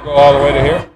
go all the way to here?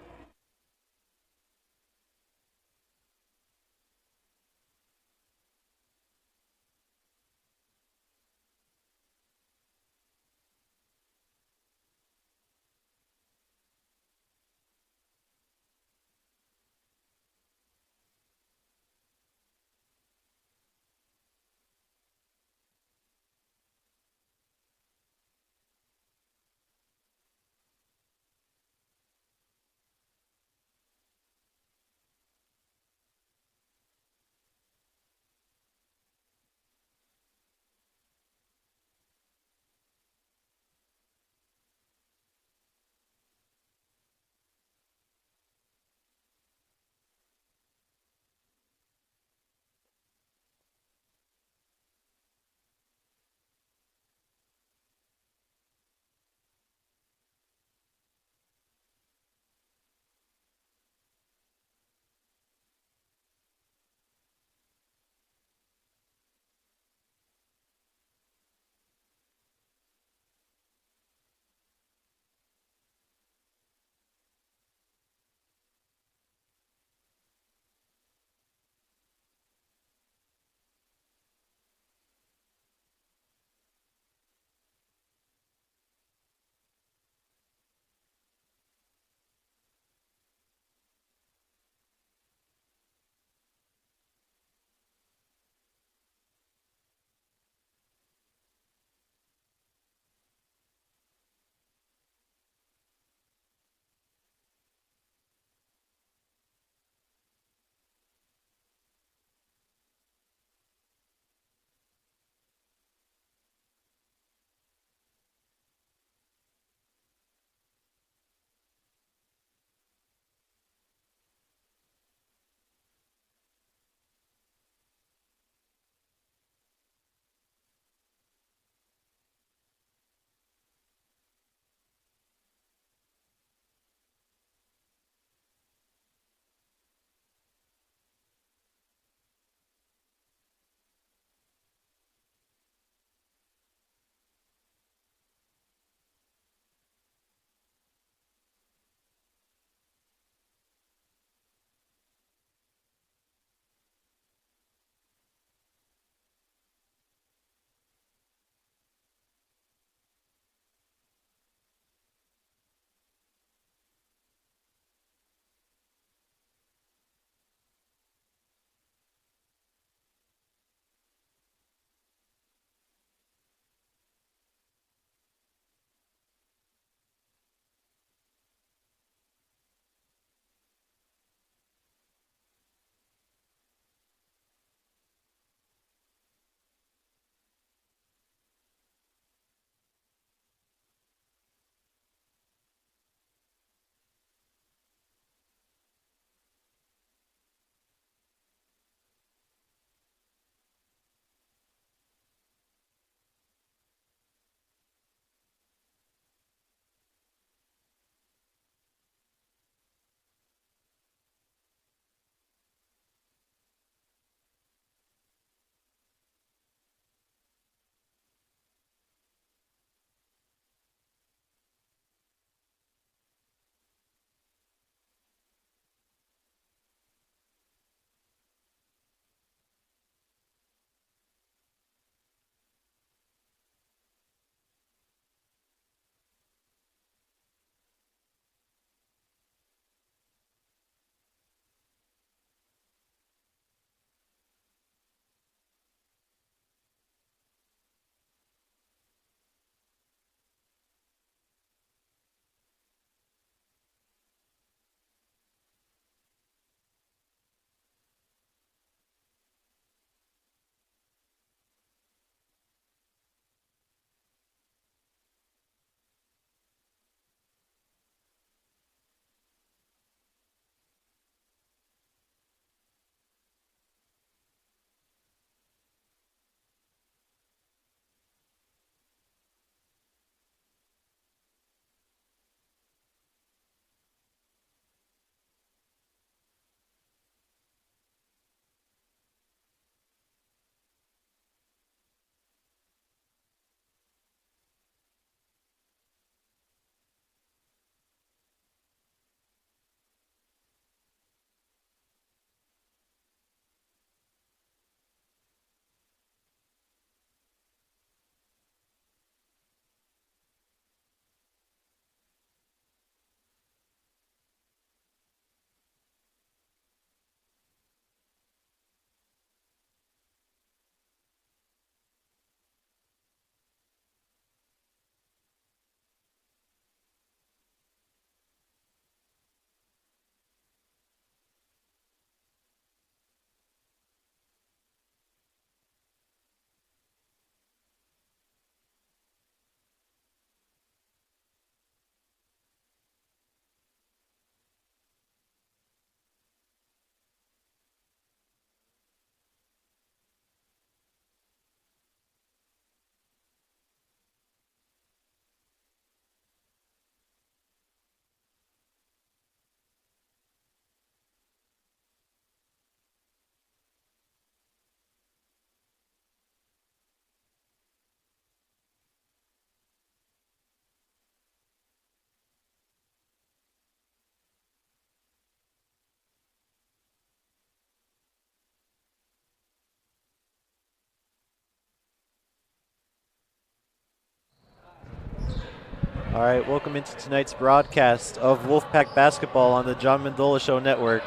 All right, welcome into tonight's broadcast of Wolfpack basketball on the John Mendola Show Network.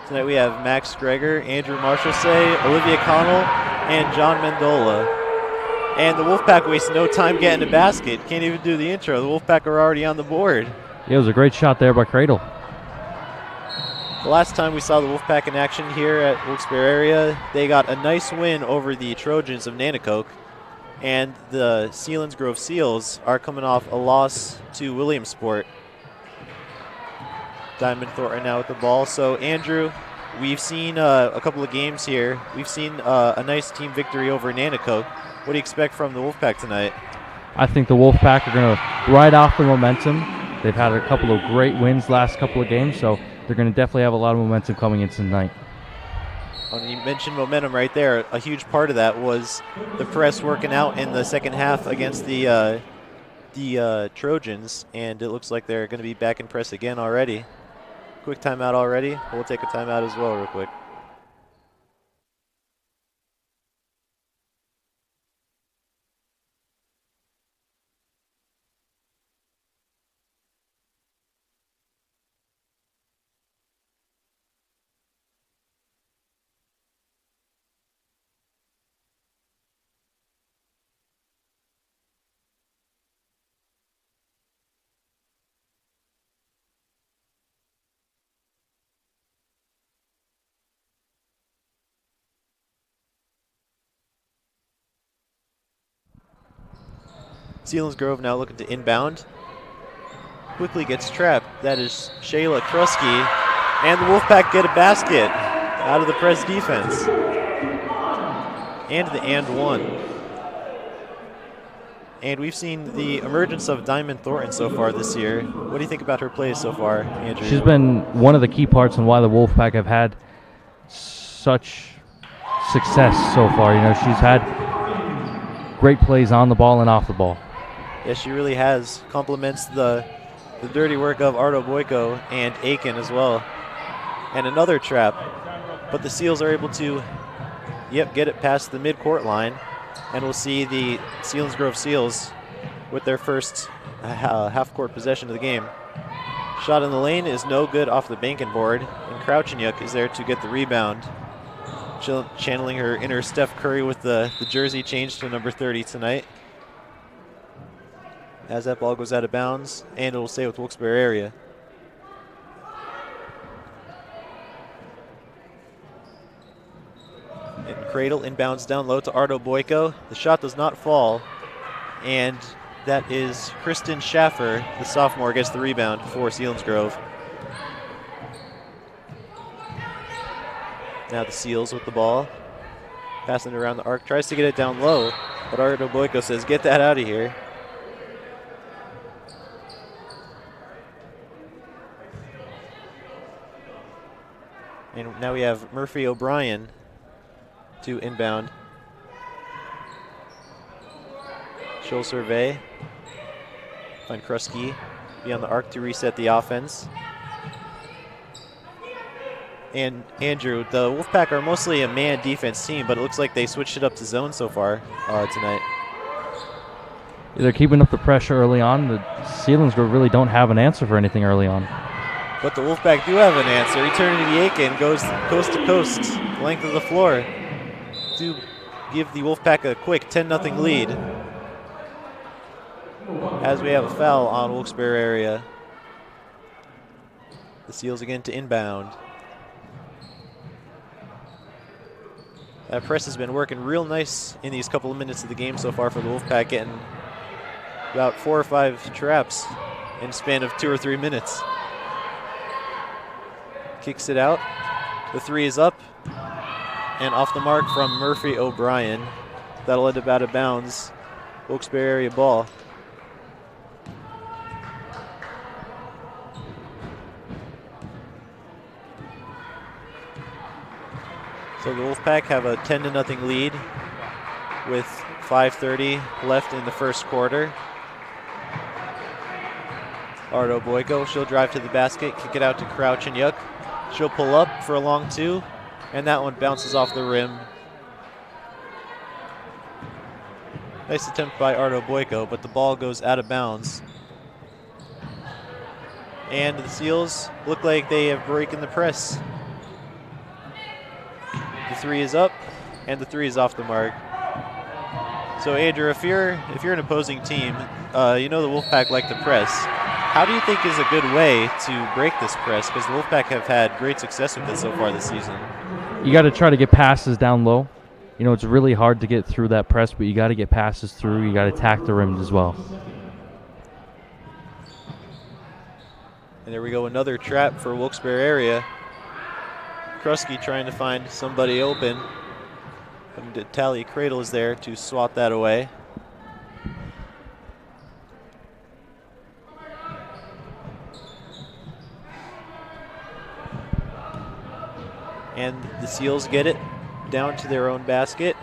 Tonight we have Max Greger, Andrew Marshallsay, Olivia Connell, and John Mendola. And the Wolfpack wastes no time getting a basket. Can't even do the intro. The Wolfpack are already on the board. Yeah, it was a great shot there by Cradle. The last time we saw the Wolfpack in action here at Wilkes-Barre area, they got a nice win over the Trojans of Nanticoke. And the Selinsgrove Seals are coming off a loss to Williamsport. Diamond Thornton now with the ball. So, Andrew, we've seen a couple of games here. We've seen a nice team victory over Nanticoke. What do you expect from the Wolfpack tonight? I think the Wolfpack are going to ride off the momentum. They've had a couple of great wins last couple of games, so they're going to definitely have a lot of momentum coming into tonight. And you mentioned momentum right there. A huge part of that was the press working out in the second half against the Trojans, and it looks like they're going to be back in press again already. Quick timeout already. We'll take a timeout as well real quick. Selinsgrove now looking to inbound. Quickly gets trapped. That is Shayla Krusky. And the Wolfpack get a basket out of the press defense. And the and one. And we've seen the emergence of Diamond Thornton so far this year. What do you think about her plays so far, Andrew? She's been one of the key parts in why the Wolfpack have had such success so far. You know, she's had great plays on the ball and off the ball. Yes, she really has. Complements the dirty work of Ardo Boyko and Aiken as well. And another trap. But the Seals are able to, get it past the mid-court line. And we'll see the Selinsgrove Seals with their first half-court possession of the game. Shot in the lane is no good off the banking board. And Crouchinyuk is there to get the rebound. Channeling her inner Steph Curry with the jersey change to number 30 tonight. As that ball goes out of bounds, and it will stay with Wilkes-Barre area. And Cradle inbounds down low to Ardo Boyko. The shot does not fall, and that is Kristen Schaffer, the sophomore, gets the rebound for Selinsgrove. Now the Seals with the ball. Passing it around the arc, tries to get it down low, but Ardo Boyko says, get that out of here. And now we have Murphy O'Brien to inbound. She'll survey. Find Krusky. Be on the arc to reset the offense. And Andrew, the Wolfpack are mostly a man defense team, but it looks like they switched it up to zone so far tonight. They're keeping up the pressure early on. The Selinsgrove really don't have an answer for anything early on. But the Wolfpack do have an answer. Eternity Aiken goes coast to coast, length of the floor, to give the Wolfpack a quick 10-0 lead. As we have a foul on Wilkes-Barre area. The Seals again to inbound. That press has been working real nice in these couple of minutes of the game so far for the Wolfpack, getting about 4 or 5 traps in a span of 2 or 3 minutes. Kicks it out. The three is up and off the mark from Murphy O'Brien. That'll end up out of bounds. Wilkes-Barre area ball. So the Wolfpack have a 10-0 lead with 5:30 left in the first quarter. Ardo Boyko, she'll drive to the basket, kick it out to Crouchinyuk. She'll pull up for a long two, and that one bounces off the rim. Nice attempt by Ardo Boyko, but the ball goes out of bounds. And the Seals look like they have broken the press. The 3 is up, and the 3 is off the mark. So Andrew, if you're an opposing team, you know the Wolfpack like to press. How do you think is a good way to break this press? Because the Wolfpack have had great success with it so far this season. You got to try to get passes down low. You know, it's really hard to get through that press, but you got to get passes through. You got to attack the rims as well. And there we go, another trap for Wilkes-Barre area. Krusky trying to find somebody open. And Tally Cradle is there to swat that away. And the Seals get it down to their own basket.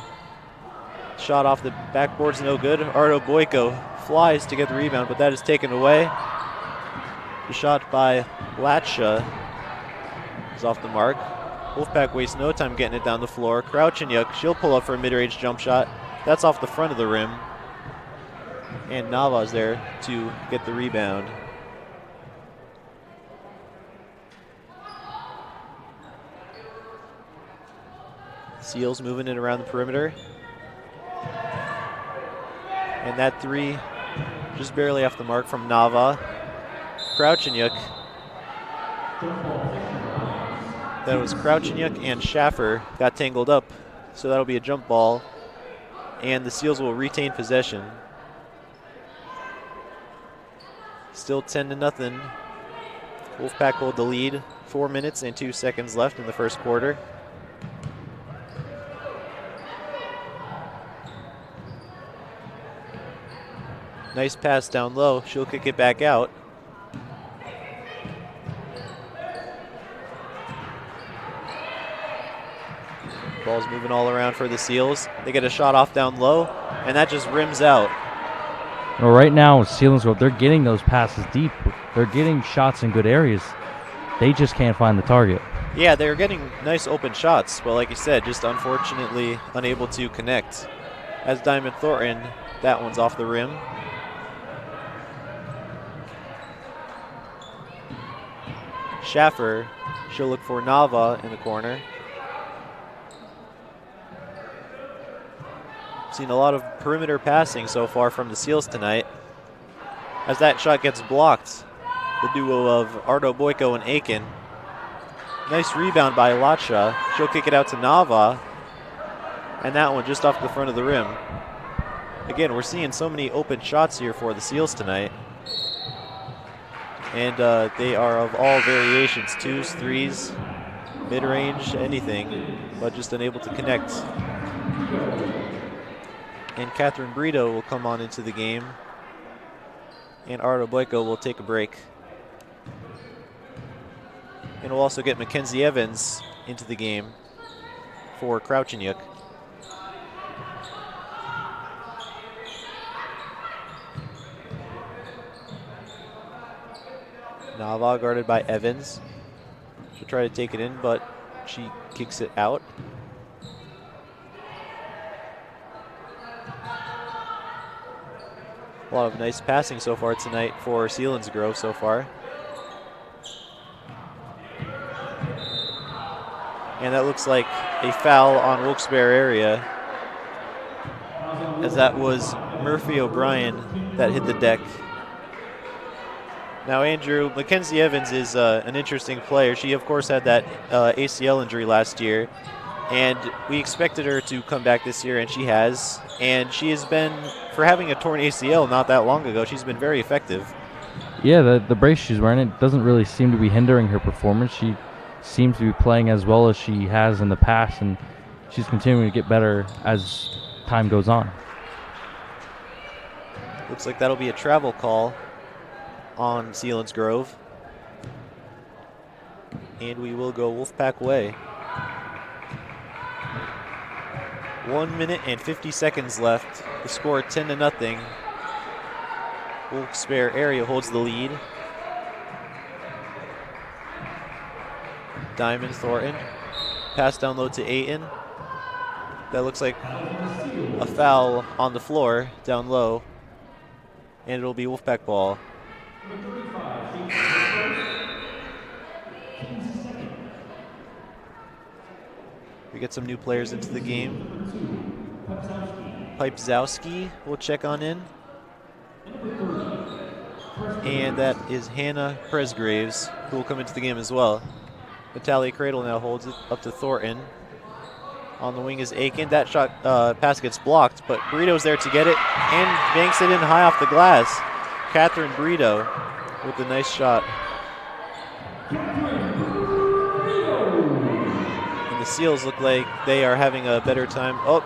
Shot off the backboard's no good. Ardo Boyko flies to get the rebound, but that is taken away. The shot by Latsha is off the mark. Wolfpack wastes no time getting it down the floor. Kravchuk, she'll pull up for a mid-range jump shot. That's off the front of the rim. And Nava's there to get the rebound. Seals moving it around the perimeter. And that 3 just barely off the mark from Nava. Kravchuk. That was Kravchuk and Schaffer got tangled up. So that'll be a jump ball. And the Seals will retain possession. Still 10-0. Wolfpack hold the lead. 4 minutes and 2 seconds left in the first quarter. Nice pass down low. She'll kick it back out. Ball's moving all around for the Seals. They get a shot off down low, and that just rims out. Well, right now, Selinsgrove, they're getting those passes deep. They're getting shots in good areas. They just can't find the target. Yeah, they're getting nice open shots, but like you said, just unfortunately unable to connect. As Diamond Thornton, that one's off the rim. Schaffer, she'll look for Nava in the corner. Seen a lot of perimeter passing so far from the Seals tonight. As that shot gets blocked, the duo of Ardo Boyko and Aiken. Nice rebound by Latsha. She'll kick it out to Nava. And that one just off the front of the rim. Again, we're seeing so many open shots here for the Seals tonight. And they are of all variations, 2s, 3s, mid-range, anything, but just unable to connect. And Catherine Brito will come on into the game. And Ardo Boyko will take a break. And we'll also get Mackenzie Evans into the game for Kravchuk. Nava guarded by Evans. She'll try to take it in, but she kicks it out. A lot of nice passing so far tonight for Selinsgrove so far. And that looks like a foul on Wilkes-Barre area, as that was Murphy O'Brien that hit the deck. Now, Andrew, Mackenzie Evans is an interesting player. She, of course, had that ACL injury last year, and we expected her to come back this year, and she has. And she has been, for having a torn ACL not that long ago, she's been very effective. Yeah, the brace she's wearing, it doesn't really seem to be hindering her performance. She seems to be playing as well as she has in the past, and she's continuing to get better as time goes on. Looks like that'll be a travel call on Selinsgrove. And we will go Wolfpack way. 1 minute and 50 seconds left. The score 10-0. Wilkes-Barre area holds the lead. Diamond Thornton. Pass down low to Aiton. That looks like a foul on the floor down low. And it'll be Wolfpack ball. We get some new players into the game. Pipezowski will check on in. And that is Hannah Presgraves, who will come into the game as well. Natalia Cradle now holds it up to Thornton. On the wing is Aiken. That shot pass gets blocked, but Burrito's there to get it and banks it in high off the glass. Catherine Burrito with a nice shot. And the Seals look like they are having a better time. Oh,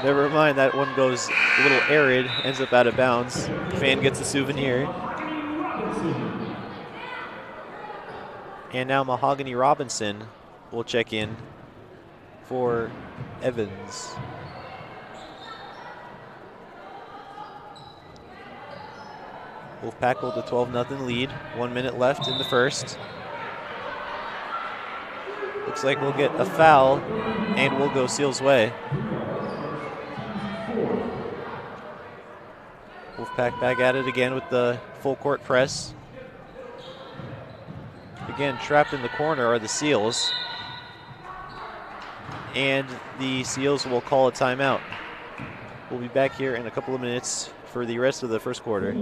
never mind. That one goes a little arid, ends up out of bounds. Fan gets a souvenir. And now Mahogany Robinson will check in for Evans. Wolfpack hold a 12-0 lead. 1 minute left in the first. Looks like we'll get a foul, and we'll go Seals' way. Wolfpack back at it again with the full court press. Again, trapped in the corner are the Seals. And the Seals will call a timeout. We'll be back here in a couple of minutes for the rest of the first quarter.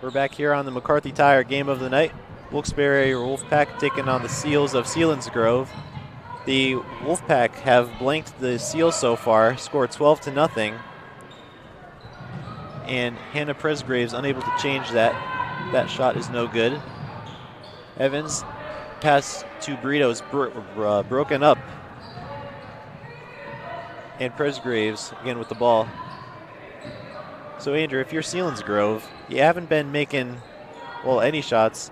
We're back here on the McCarthy Tire game of the night. Wilkes-Barre Wolfpack taking on the Seals of Selinsgrove. The Wolfpack have blanked the Seals so far, scored 12-0. And Hannah Presgraves unable to change that. That shot is no good. Evans pass to Burrito is broken up. And Presgraves again with the ball. So Andrew, if you're Selinsgrove, you haven't been making, well, any shots.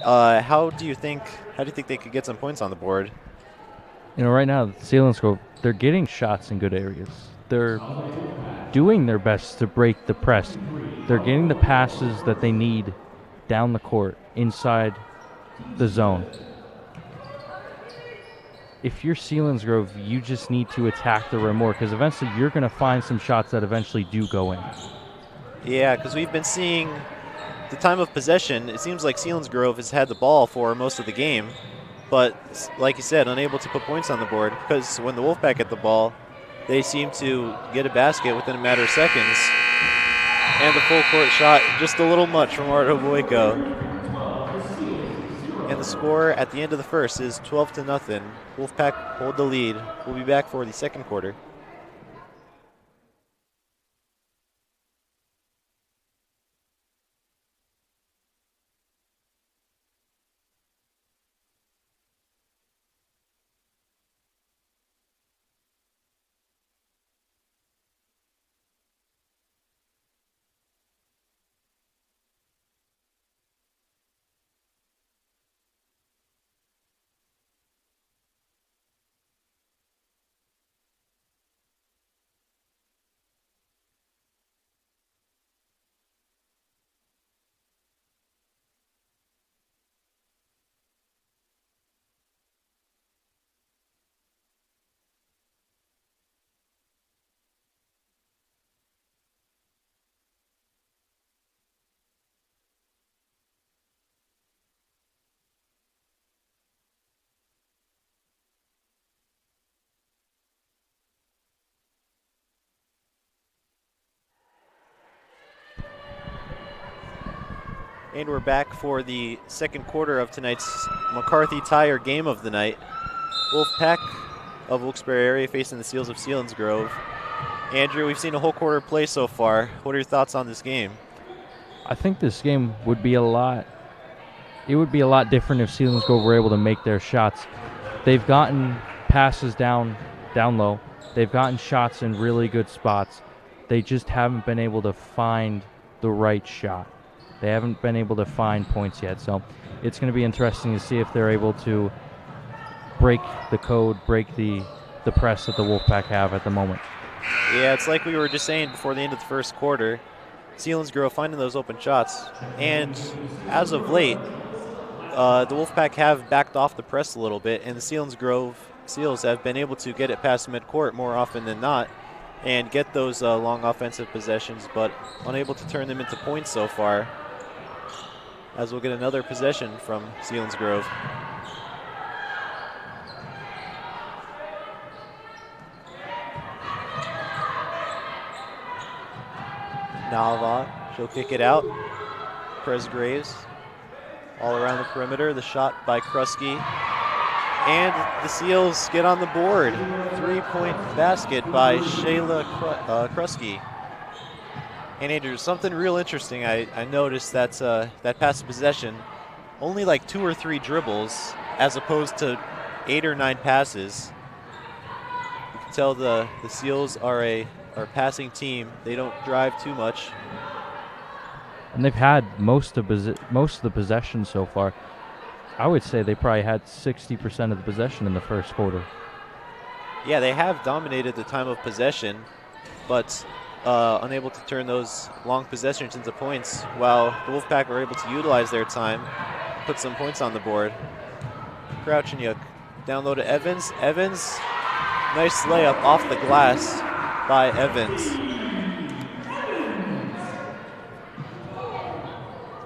How do you think they could get some points on the board? You know, right now, Selinsgrove, they're getting shots in good areas. They're doing their best to break the press. They're getting the passes that they need down the court, inside the zone. If you're Selinsgrove, you just need to attack the rim more, because eventually you're going to find some shots that eventually do go in. Yeah, because we've been seeing the time of possession. It seems like Selinsgrove has had the ball for most of the game, but like you said, unable to put points on the board, because when the Wolfpack get the ball, they seem to get a basket within a matter of seconds. And the full court shot, just a little much from Ardo Boyko. And the score at the end of the first is 12-0. Wolfpack hold the lead. We'll be back for the second quarter. And we're back for the second quarter of tonight's McCarthy Tire game of the night. Wolfpack of Wilkes-Barre area facing the Seals of Selinsgrove. Andrew, we've seen a whole quarter play so far. What are your thoughts on this game? I think this game would be a lot different if Selinsgrove were able to make their shots. They've gotten passes down low. They've gotten shots in really good spots. They just haven't been able to find the right shot. They haven't been able to find points yet. So it's going to be interesting to see if they're able to break the code, break the press that the Wolfpack have at the moment. Yeah, it's like we were just saying before the end of the first quarter. Selinsgrove finding those open shots. And as of late, the Wolfpack have backed off the press a little bit, and the Selinsgrove Seals have been able to get it past midcourt more often than not and get those long offensive possessions, but unable to turn them into points so far, as we'll get another possession from Selinsgrove. Nalva, she'll kick it out. Prez Graves all around the perimeter. The shot by Krusky. And the Seals get on the board. 3-point basket by Shayla Krusky. And Andrew, something real interesting. I noticed that that pass of possession, only like 2 or 3 dribbles as opposed to 8 or 9 passes. You can tell the Seals are a passing team. They don't drive too much. And they've had most of the possession so far. I would say they probably had 60% of the possession in the first quarter. Yeah, they have dominated the time of possession, but unable to turn those long possessions into points, while the Wolfpack were able to utilize their time, put some points on the board. Crouchanyuk down low to Evans. Evans, nice layup off the glass by Evans.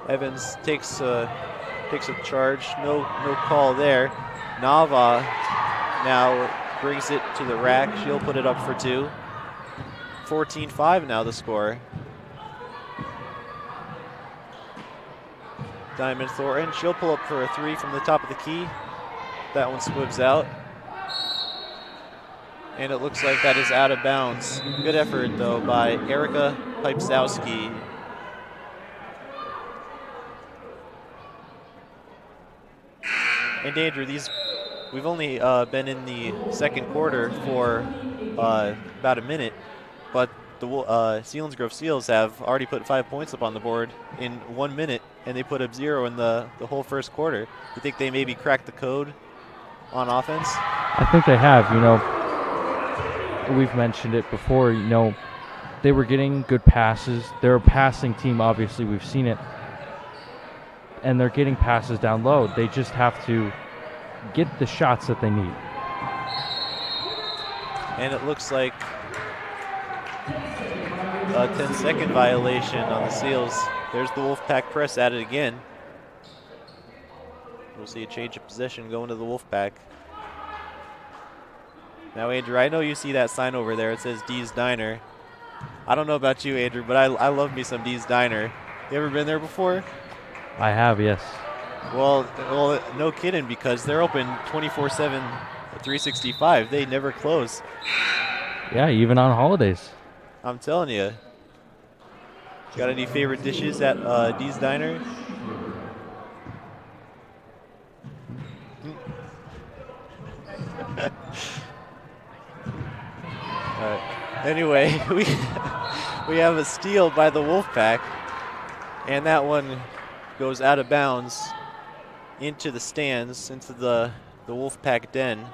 Evans takes a charge, no call there. Nava now brings it to the rack. She'll put it up for 2. 14-5 now the score. Diamond Thornton, she'll pull up for a 3 from the top of the key. That one squibs out. And it looks like that is out of bounds. Good effort, though, by Erica Pipesowski. And Andrew, we've only been in the second quarter for about a minute, but the Selinsgrove Seals have already put 5 points up on the board in 1 minute, and they put up 0 in the whole first quarter. You think they maybe cracked the code on offense? I think they have. We've mentioned it before. They were getting good passes. They're a passing team, obviously. We've seen it. And they're getting passes down low. They just have to get the shots that they need. And it looks like a 10-second violation on the Seals. There's the Wolfpack press at it again. We'll see a change of possession going to the Wolfpack. Now, Andrew, I know you see that sign over there. It says Dee's Diner. I don't know about you, Andrew, but I love me some Dee's Diner. You ever been there before? I have, yes. Well, no kidding, because they're open 24/7, 365. They never close. Yeah, even on holidays. I'm telling you. Got any favorite dishes at Dee's Diner? Anyway, we have a steal by the Wolfpack, and that one goes out of bounds into the stands, into the Wolfpack den.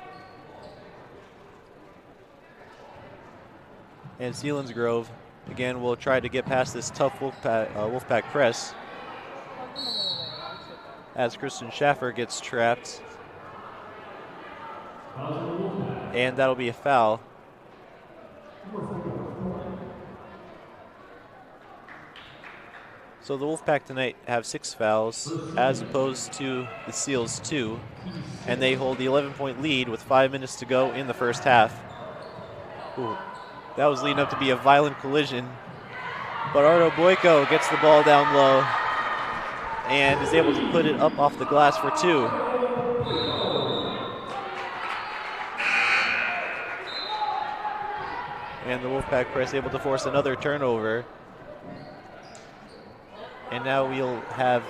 And Selinsgrove, again, will try to get past this tough Wolfpack press as Kristen Schaffer gets trapped. And that'll be a foul. So the Wolfpack tonight have 6 fouls as opposed to the Seals 2, and they hold the 11-point lead with 5 minutes to go in the first half. Ooh, that was leading up to be a violent collision, but Ardo Boyko gets the ball down low. and is able to put it up off the glass for 2. And the Wolfpack press able to force another turnover. And now we'll have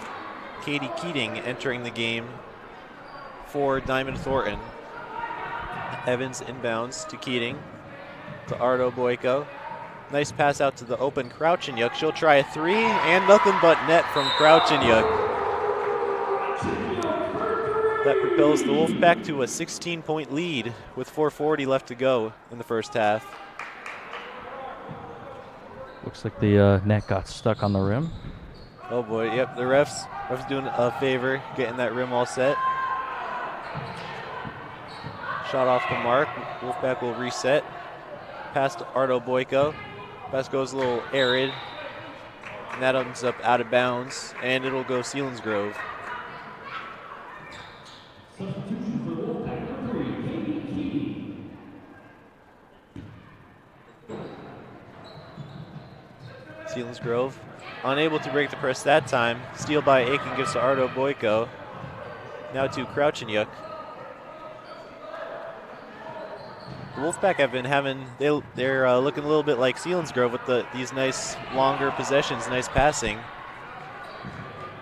Katie Keating entering the game for Diamond Thornton. Evans inbounds to Keating, to Ardo Boyko. Nice pass out to the open Crouchinyuk. She'll try a 3, and nothing but net from Crouchinyuk. That propels the Wolfpack to a 16-point lead with 4:40 left to go in the first half. Looks like the net got stuck on the rim. Oh boy, yep, the ref's doing a favor, getting that rim all set. Shot off the mark, Wolfpack will reset. Pass to Ardo Boyko. Pass goes a little arid, and that ends up out of bounds, and it'll go Selinsgrove. Selinsgrove unable to break the press that time. Steal by Aiken gives to Ardo Boyko. Now to Crouchinyuk. The Wolfpack have been having, they're looking a little bit like Selinsgrove with these nice longer possessions, nice passing.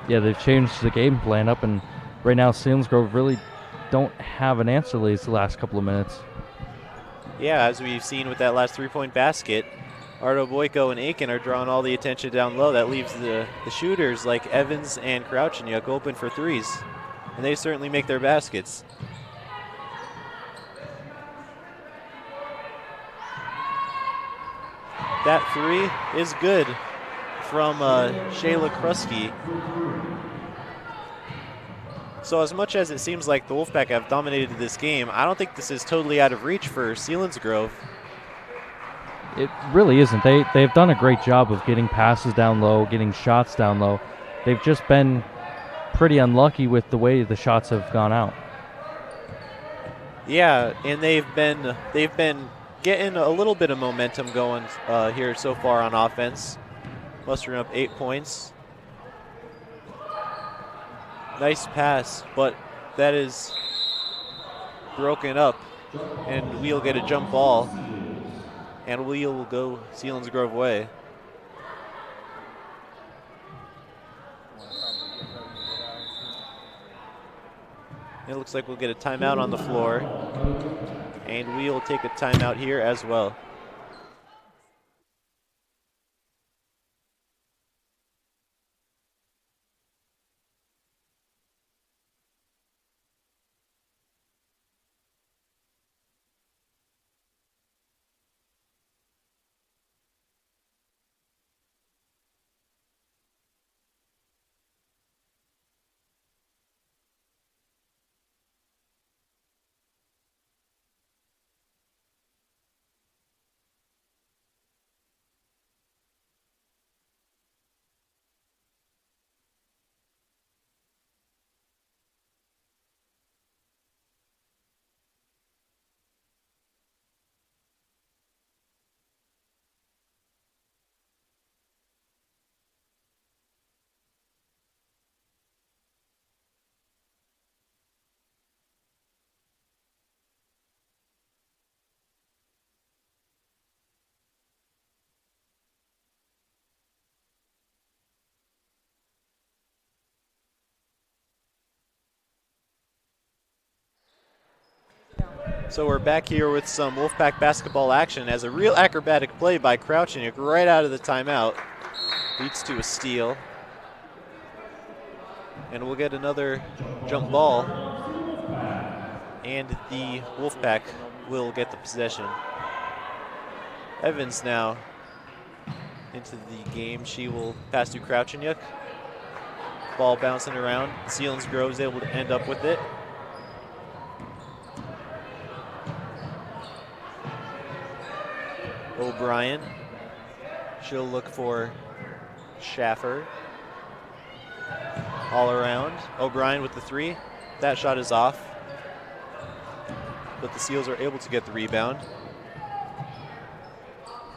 Yeah, they've changed the game plan up, and right now Selinsgrove really don't have an answer these last couple of minutes. Yeah, as we've seen with that last 3-point basket, Ardo Boyko and Aiken are drawing all the attention down low. That leaves the shooters like Evans and Crouchinyuk open for 3s, and they certainly make their baskets. That 3 is good from Shayla Krusky. So as much as it seems like the Wolfpack have dominated this game, I don't think this is totally out of reach for Selinsgrove. It really isn't. They've done a great job of getting passes down low, getting shots down low. They've just been pretty unlucky with the way the shots have gone out. Yeah, and they've been getting a little bit of momentum going here so far on offense. Mustering up 8 points. Nice pass, but that is broken up, and we'll get a jump ball, and we'll go Selinsgrove way. It looks like we'll get a timeout on the floor, and we'll take a timeout here as well. So we're back here with some Wolfpack basketball action as a real acrobatic play by Crouchinyuk right out of the timeout leads to a steal. And we'll get another jump ball, and the Wolfpack will get the possession. Evans now into the game. She will pass to Crouchinyuk. Ball bouncing around. Selinsgrove is able to end up with it. O'Brien. She'll look for Schaffer. All around. O'Brien with the 3. That shot is off, but the Seals are able to get the rebound.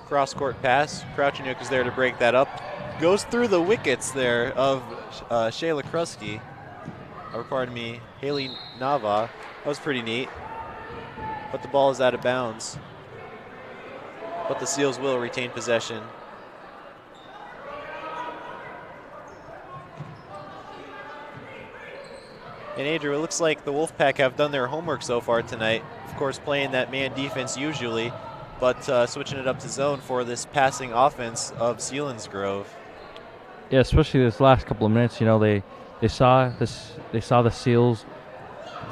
Cross-court pass. Crouchinyuk is there to break that up. Goes through the wickets there of Shayla Krusky, or pardon me, Haley Nava. That was pretty neat. But the ball is out of bounds. But the Seals will retain possession. And Adrian, it looks like the Wolfpack have done their homework so far tonight. Of course, playing that man defense usually, but switching it up to zone for this passing offense of Selinsgrove. Yeah, especially this last couple of minutes. You know, they saw the Seals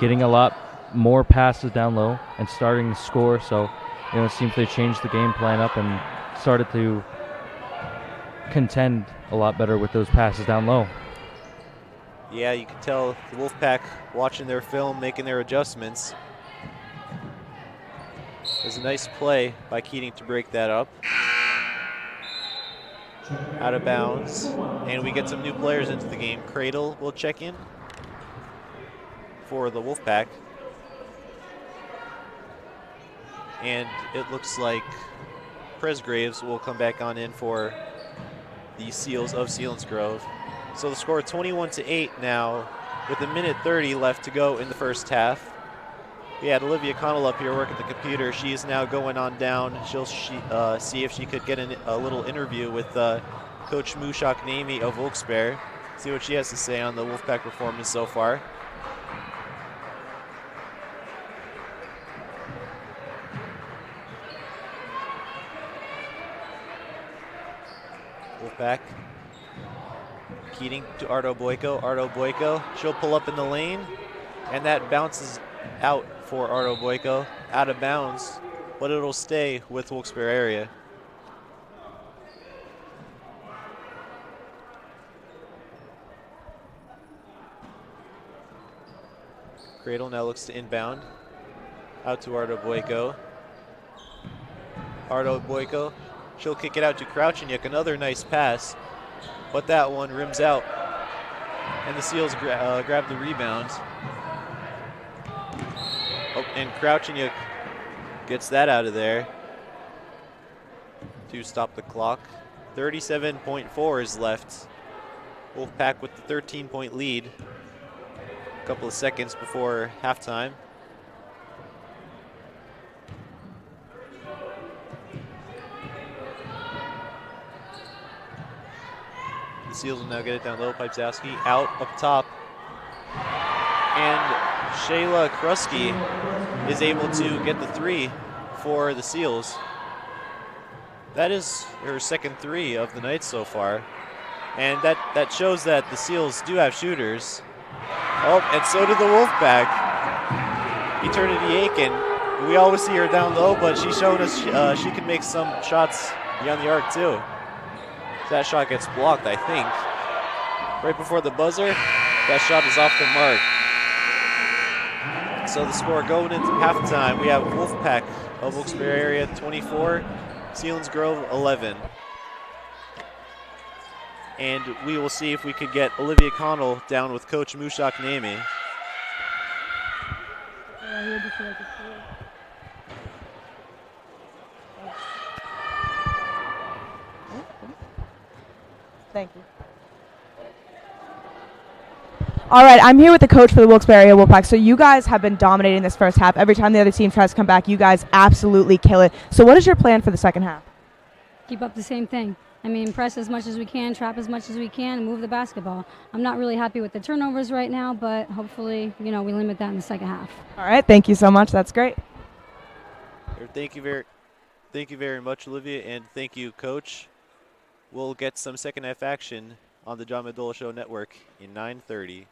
getting a lot more passes down low and starting to score. So, you know, it seems they changed the game plan up and started to contend a lot better with those passes down low. Yeah, you can tell the Wolfpack watching their film, making their adjustments. It was a nice play by Keating to break that up. Out of bounds. And we get some new players into the game. Cradle will check in for the Wolfpack. And it looks like Presgraves will come back on in for the Seals of Selinsgrove. So the score 21-8 now with a minute 30 left to go in the first half. We had Olivia Connell up here working the computer. She is now going on down. She'll see if she could get a little interview with Coach Mushak Namey of Wilkes, see what she has to say on the Wolfpack performance so far. Wolfpack. Keating to Ardo Boyko. Ardo Boyko, she'll pull up in the lane, and that bounces out for Ardo Boyko, out of bounds, but it'll stay with Wilkes-Barre area. Cradle now looks to inbound, out to Ardo Boyko. Ardo Boyko, she'll kick it out to Crouchiniuk, another nice pass, but that one rims out, and the Seals grab the rebound. Oh, and Crouchiniuk gets that out of there to stop the clock. 37.4 is left. Wolfpack with the 13-point lead. A couple of seconds before halftime. The Seals will now get it down low. Pipezowski out up top. And Shayla Krusky is able to get the three for the Seals. That is her second three of the night so far. And that shows that the Seals do have shooters. Oh, and so did the Wolfpack. Eternity Aiken. We always see her down low, but she's shown us she can make some shots beyond the arc too. That shot gets blocked, I think. Right before the buzzer, that shot is off the mark. So the score going into halftime, we have Wolfpack of Wilkes-Barre area 24, Selinsgrove 11. And we will see if we could get Olivia Connell down with Coach Mushak Namey. Thank you. All right, I'm here with the coach for the Wilkes-Barre area Wolfpack. So you guys have been dominating this first half. Every time the other team tries to come back, you guys absolutely kill it. So what is your plan for the second half? Keep up the same thing. I mean, press as much as we can, trap as much as we can, and move the basketball. I'm not really happy with the turnovers right now, but hopefully, you know, we limit that in the second half. All right, thank you so much. That's great. Thank you very much, Olivia, and thank you, Coach. We'll get some second half action on the John Madola Show Network in 9:30.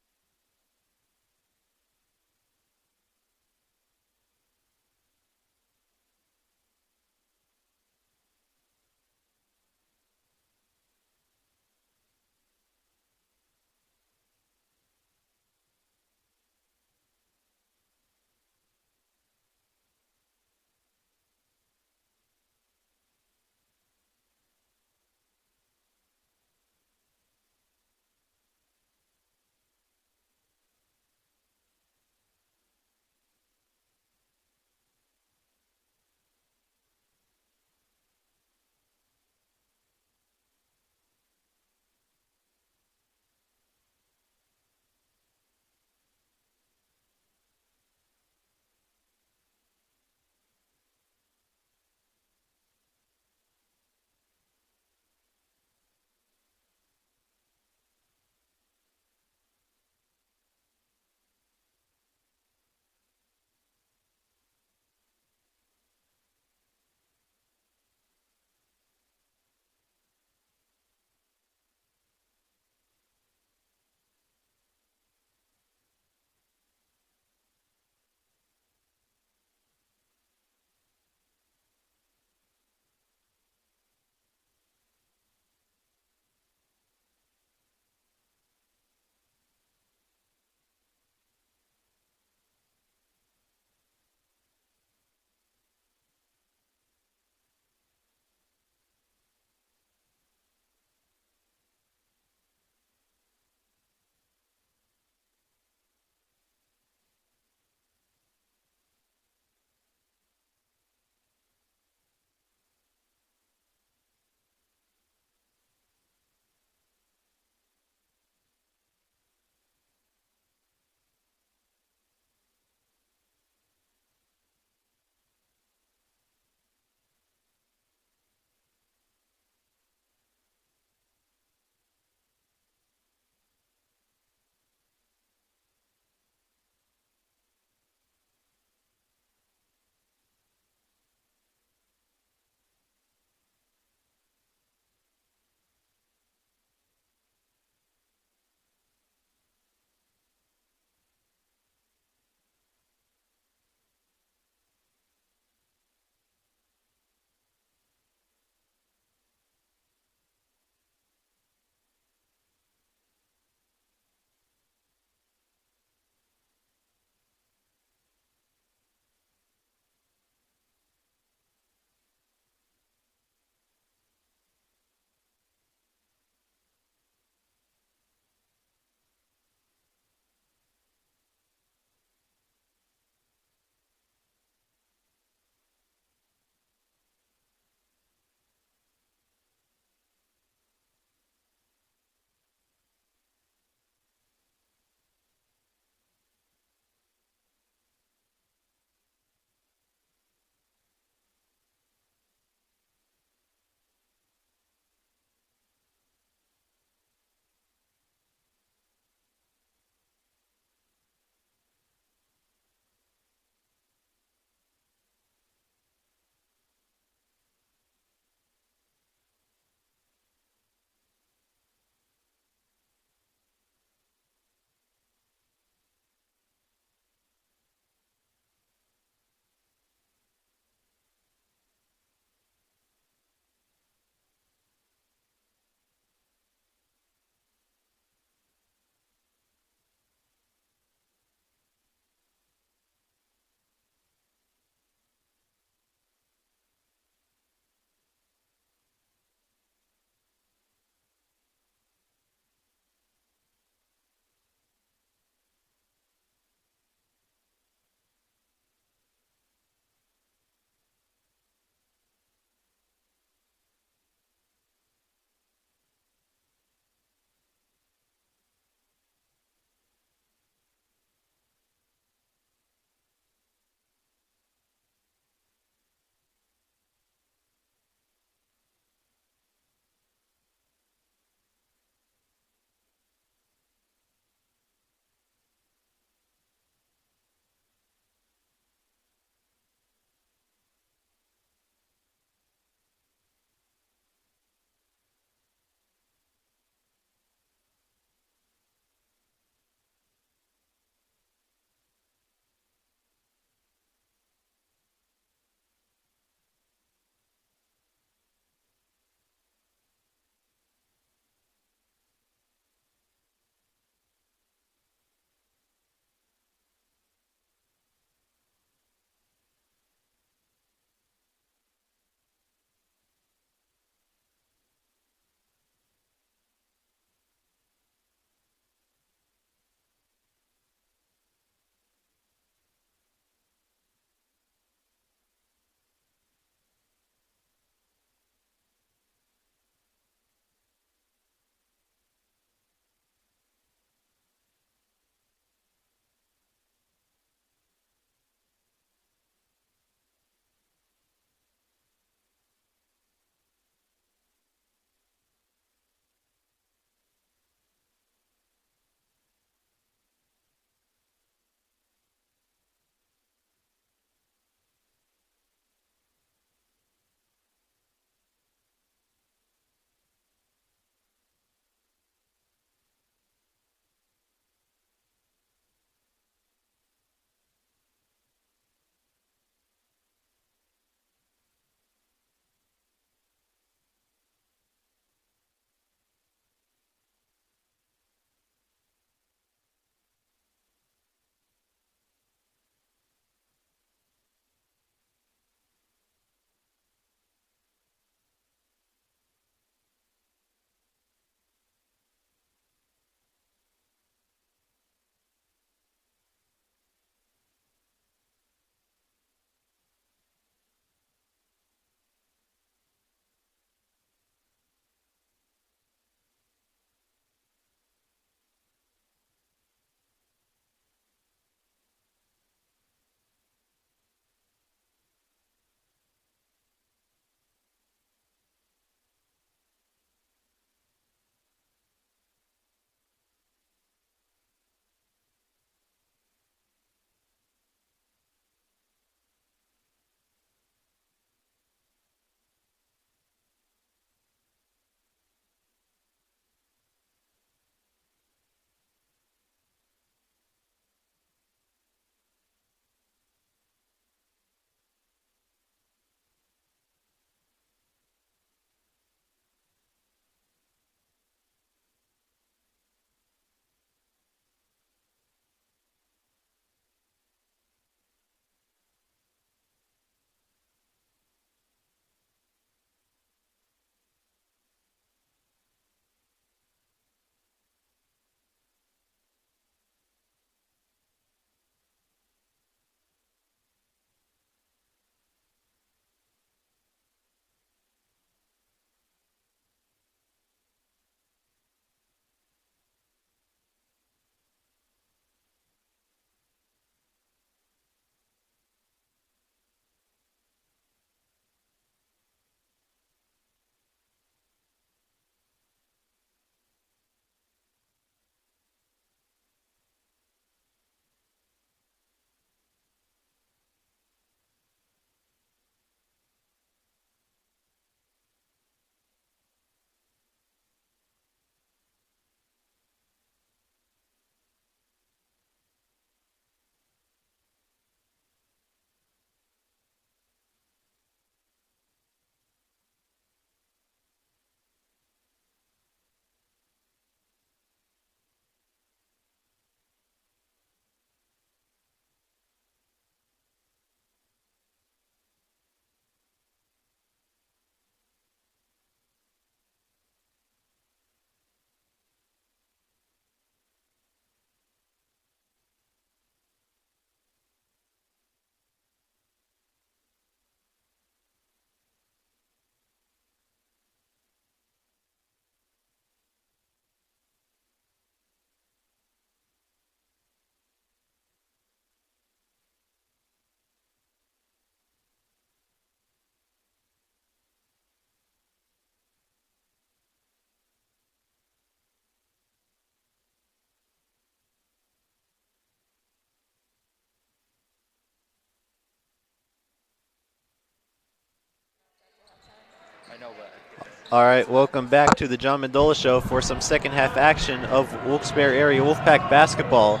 All right, welcome back to the John Mendola Show for some second half action of Wilkes-Barre area Wolfpack basketball.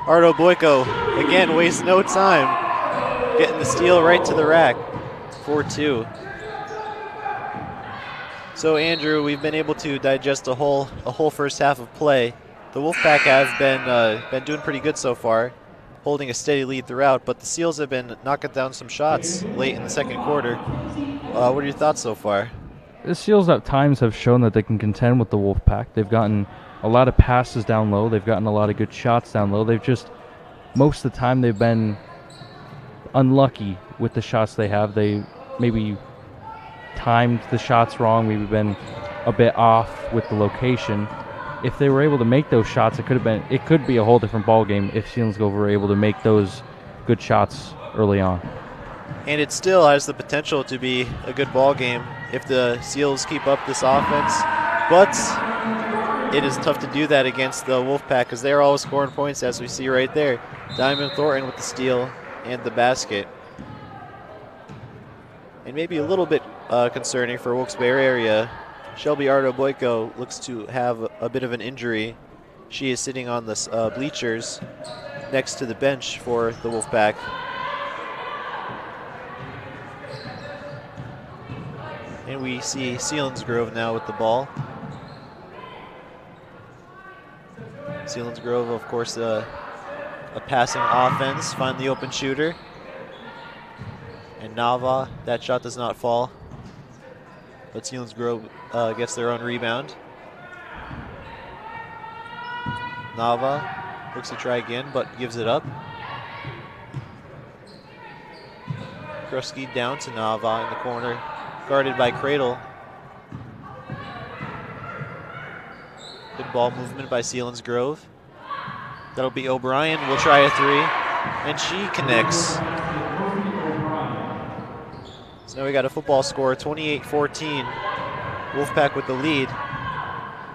Ardo Boyko again wastes no time, getting the steal right to the rack, 4-2. So Andrew, we've been able to digest a whole first half of play. The Wolfpack have been doing pretty good so far, holding a steady lead throughout, but the Seals have been knocking down some shots late in the second quarter. What are your thoughts so far? The Seals at times have shown that they can contend with the Wolfpack. They've gotten a lot of passes down low. They've gotten a lot of good shots down low. They've just, most of the time, they've been unlucky with the shots they have. They maybe timed the shots wrong, maybe been a bit off with the location. If they were able to make those shots, it could be a whole different ball game if Selinsgrove were able to make those good shots early on. And it still has the potential to be a good ball game if the Seals keep up this offense. But it is tough to do that against the Wolfpack because they're always scoring points, as we see right there. Diamond Thornton with the steal and the basket. And maybe a little bit concerning for Wilkes-Barre area, Shelby Ardo Boyko looks to have a bit of an injury. She is sitting on the bleachers next to the bench for the Wolfpack. And we see Selinsgrove now with the ball. Selinsgrove, of course, a passing offense, find the open shooter. And Nava, that shot does not fall. But Selinsgrove gets their own rebound. Nava looks to try again, but gives it up. Krusky down to Nava in the corner, guarded by Cradle. Good ball movement by Selinsgrove. That'll be O'Brien, will try a three, and she connects. So now we got a football score, 28-14. Wolfpack with the lead.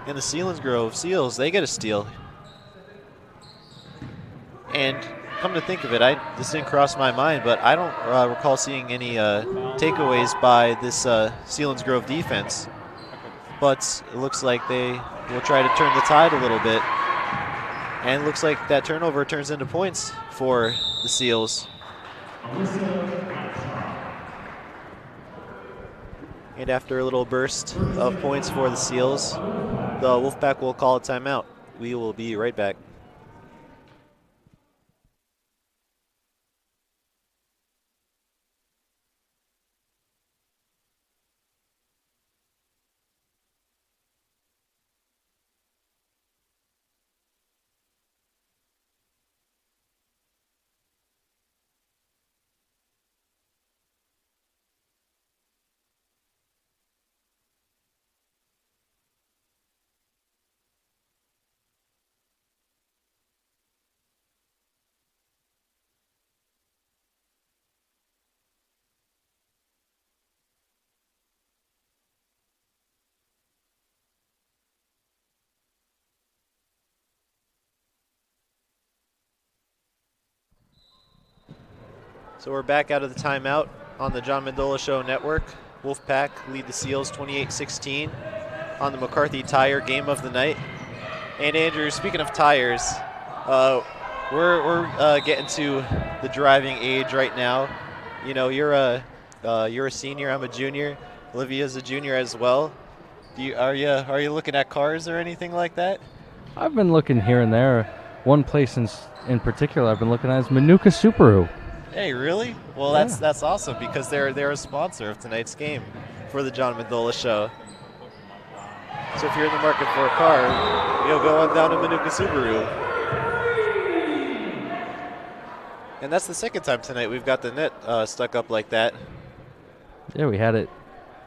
And the Selinsgrove Seals, they get a steal. And come to think of it, this didn't cross my mind, but I don't recall seeing any takeaways by this Selinsgrove defense. But it looks like they will try to turn the tide a little bit. And it looks like that turnover turns into points for the Seals. And after a little burst of points for the Seals, the Wolfpack will call a timeout. We will be right back. So we're back out of the timeout on the John Mendola Show Network. Wolfpack lead the Seals 28-16 on the McCarthy Tire Game of the Night. And Andrew, speaking of tires, we're getting to the driving age right now. You know, you're a senior, I'm a junior. Olivia's a junior as well. Are you looking at cars or anything like that? I've been looking here and there. One place in particular I've been looking at is Manuka Subaru. Hey, really? Well, yeah. That's awesome because they're a sponsor of tonight's game for the John Mendola Show. So if you're in the market for a car, you'll go on down to Manuka Subaru. And that's the second time tonight we've got the net stuck up like that. Yeah, we had it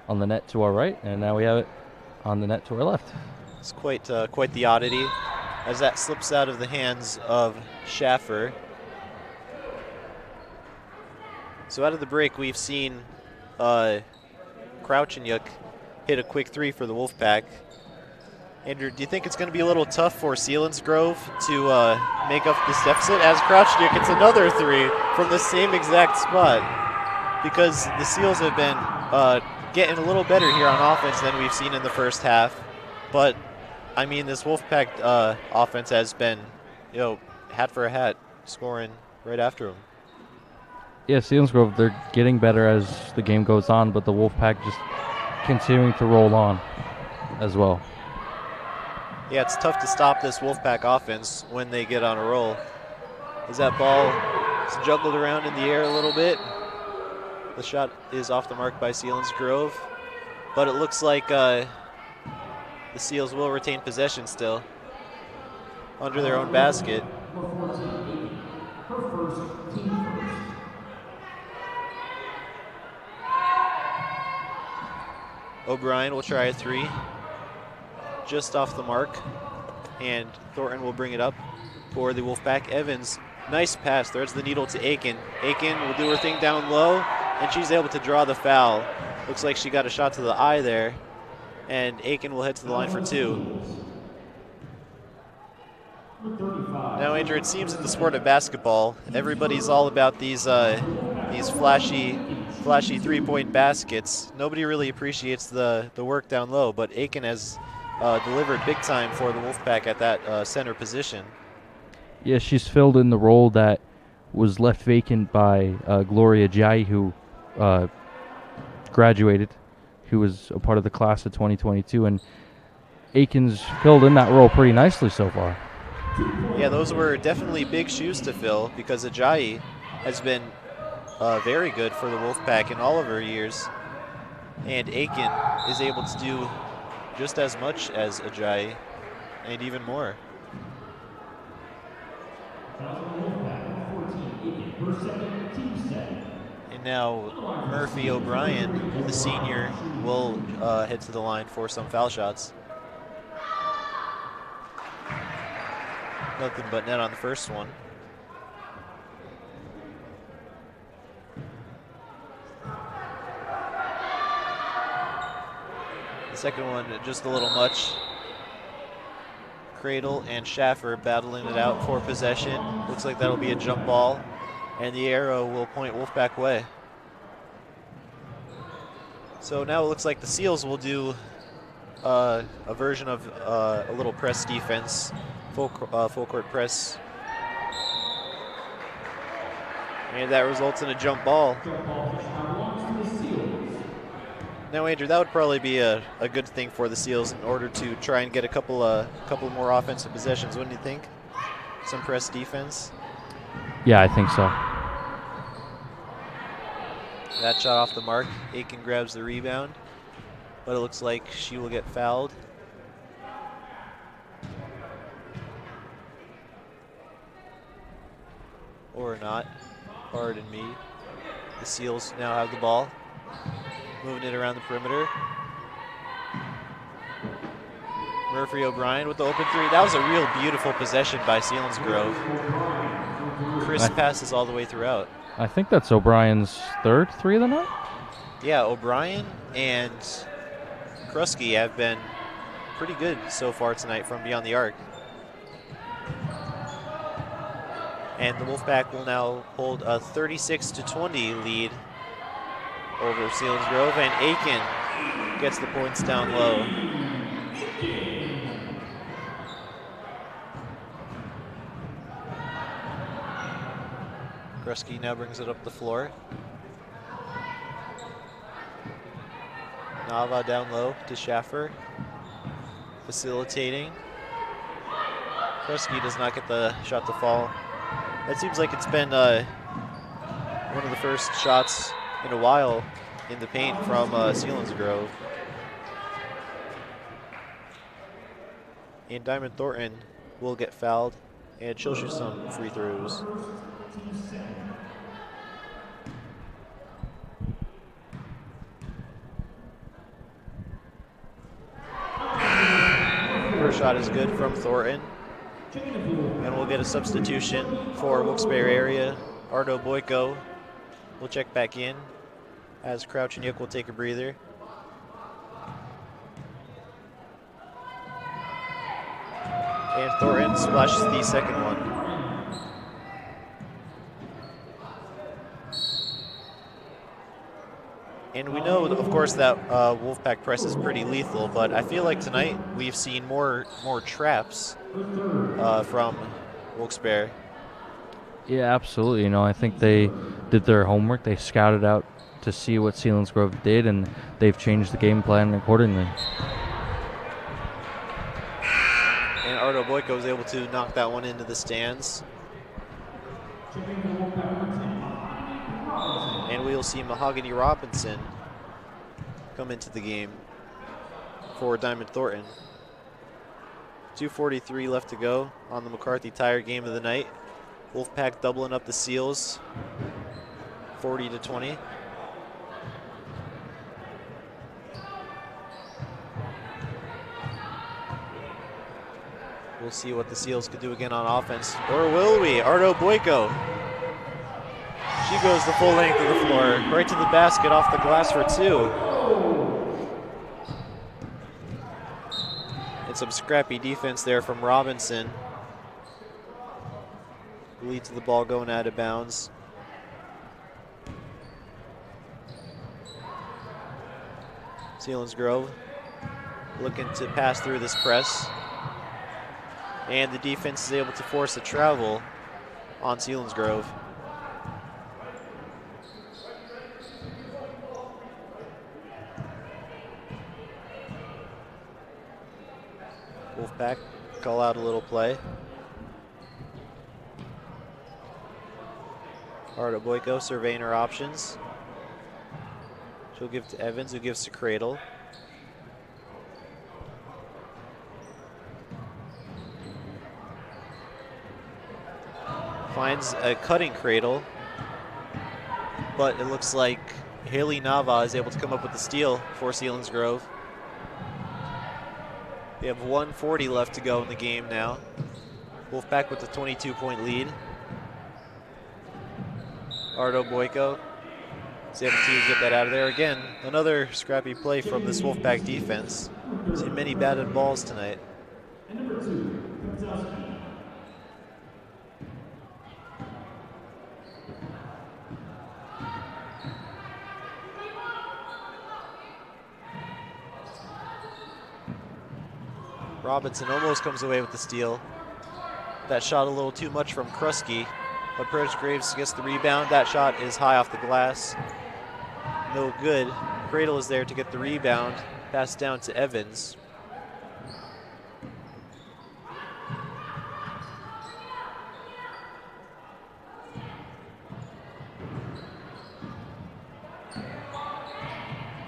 on the net to our right, and now we have it on the net to our left. It's quite the oddity as that slips out of the hands of Schaffer. So out of the break, we've seen Crouchanyuk hit a quick three for the Wolfpack. Andrew, do you think it's going to be a little tough for Selinsgrove to make up this deficit? As Crouchanyuk hits another three from the same exact spot, because the Seals have been getting a little better here on offense than we've seen in the first half. But, I mean, this Wolfpack offense has been, hat for a hat, scoring right after them. Yeah, Selinsgrove, they're getting better as the game goes on, but the Wolfpack just continuing to roll on as well. Yeah, it's tough to stop this Wolfpack offense when they get on a roll. As that ball is juggled around in the air a little bit. The shot is off the mark by Selinsgrove, but it looks like the Seals will retain possession still under their own basket. O'Brien will try a three, just off the mark, and Thornton will bring it up for the Wolfpack. Evans, nice pass, threads the needle to Aiken. Aiken will do her thing down low, and she's able to draw the foul. Looks like she got a shot to the eye there, and Aiken will head to the line for two. Now, Andrew, it seems in the sport of basketball, everybody's all about these flashy three-point baskets. Nobody really appreciates the work down low, but Aiken has delivered big time for the Wolfpack at that center position. Yeah, she's filled in the role that was left vacant by Gloria Jai, who graduated, who was a part of the class of 2022, and Aiken's filled in that role pretty nicely so far. Yeah, those were definitely big shoes to fill because Ajayi has been very good for the Wolfpack in all of her years, and Aiken is able to do just as much as Ajayi and even more. And now Murphy O'Brien, the senior, will head to the line for some foul shots. Nothing but net on the first one. The second one, just a little much. Cradle and Schaffer battling it out for possession. Looks like that'll be a jump ball, and the arrow will point Wolfpack way. So now it looks like the Seals will do a version of a little press defense, full court press. And that results in a jump ball. Now, Andrew, that would probably be a good thing for the Seals in order to try and get a couple more offensive possessions, wouldn't you think? Some press defense. Yeah, I think so. That shot off the mark. Aiken grabs the rebound, but it looks like she will get fouled. Or not. Pardon me. The Seals now have the ball. Moving it around the perimeter. Murphy O'Brien with the open three. That was a real beautiful possession by Selinsgrove. Crisp passes all the way throughout. I think that's O'Brien's third three of the night? Yeah, O'Brien and Krusky have been pretty good so far tonight from beyond the arc. And the Wolfpack will now hold a 36-20 lead over Selinsgrove, and Aiken gets the points down low. Krusky now brings it up the floor. Nava down low to Schaffer, facilitating. Krusky does not get the shot to fall. That seems like it's been one of the first shots in a while in the paint from Selinsgrove. And Diamond Thornton will get fouled, and she'll shoot some free throws. First shot is good from Thornton. And we'll get a substitution for Wilkes-Barre area. Ardo Boyko will check back in as Crouch and Yook will take a breather. And Thornton splashes the second one. And we know, of course, that Wolfpack press is pretty lethal, but I feel like tonight we've seen more traps from Wilkes-Barre. Yeah, absolutely. I think they did their homework. They scouted out to see what Selinsgrove did, and they've changed the game plan accordingly. And Ardo Boyko was able to knock that one into the stands. And we'll see Mahogany Robinson come into the game for Diamond Thornton. 2:43 left to go on the McCarthy Tire game of the night. Wolfpack doubling up the Seals, 40-20. We'll see what the Seals could do again on offense. Or will we? Ardo Boyko. She goes the full length of the floor, right to the basket, off the glass for 2. And some scrappy defense there from Robinson. Lead to the ball going out of bounds. Selinsgrove looking to pass through this press. And the defense is able to force a travel on Selinsgrove. Wolfpack call out a little play. Ardo Boyko surveying her options. She'll give to Evans, who gives to Cradle. Finds a cutting Cradle, but it looks like Haley Nava is able to come up with the steal for Selinsgrove. They have 1:40 left to go in the game now. Wolfpack with a 22-point lead. Ardo Boyko is able to get that out of there. Again, another scrappy play from this Wolfpack defense. Seen many batted balls tonight. Robinson almost comes away with the steal. That shot a little too much from Krusky, but Graves gets the rebound. That shot is high off the glass. No good. Cradle is there to get the rebound. Pass down to Evans.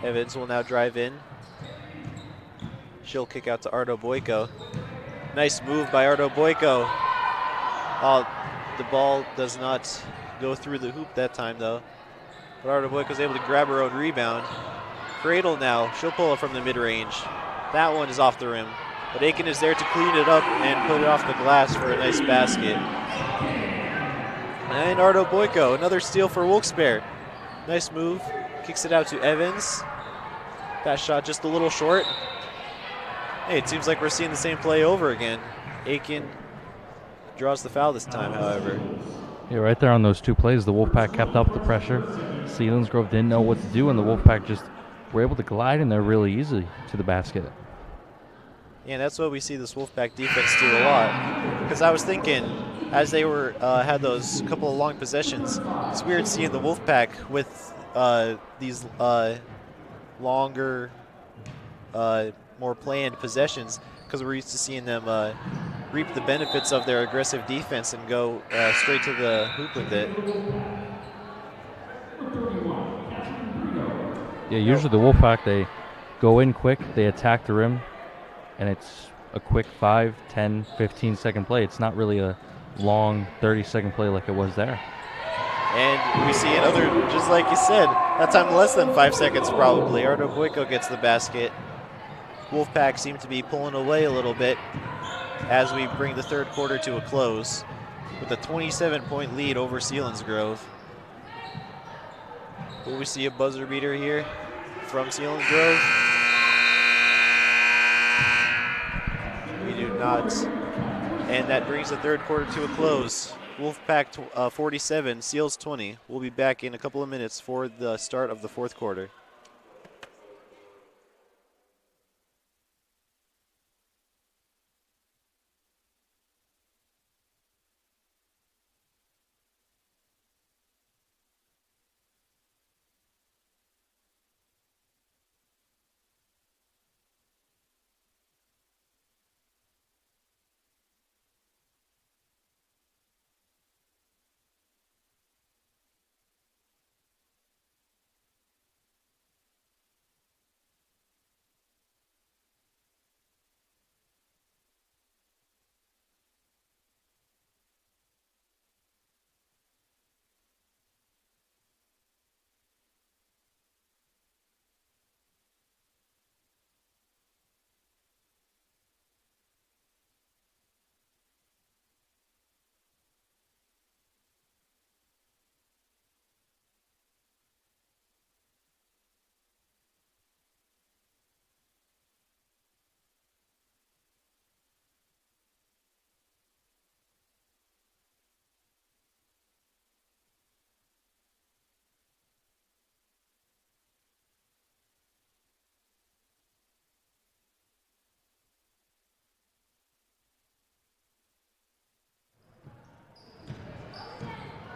Evans will now drive in. She'll kick out to Ardo Boyko. Nice move by Ardo Boyko. Oh, the ball does not go through the hoop that time though. But Ardo Boyko's able to grab her own rebound. Cradle now, she'll pull it from the mid-range. That one is off the rim. But Aiken is there to clean it up and put it off the glass for a nice basket. And Ardo Boyko, another steal for Wilkes-Barre. Nice move, kicks it out to Evans. That shot just a little short. Hey, it seems like we're seeing the same play over again. Aiken draws the foul this time, however. Yeah, right there on those two plays, the Wolfpack kept up the pressure. Selinsgrove didn't know what to do, and the Wolfpack just were able to glide in there really easily to the basket. Yeah, that's what we see this Wolfpack defense do a lot. Because I was thinking, as they were had those couple of long possessions, it's weird seeing the Wolfpack with these longer, more planned possessions, because we're used to seeing them reap the benefits of their aggressive defense and go straight to the hoop with it. Yeah, usually the Wolfpack, they go in quick, they attack the rim, and it's a quick 5, 10, 15-second play. It's not really a long 30-second play like it was there. And we see another, just like you said, that time less than 5 seconds probably. Ardo Boyko gets the basket. Wolfpack seem to be pulling away a little bit as we bring the third quarter to a close with a 27-point lead over Selinsgrove. Will we see a buzzer beater here from Selinsgrove? We do not. And that brings the third quarter to a close. Wolfpack 47, Seals 20. We'll be back in a couple of minutes for the start of the fourth quarter.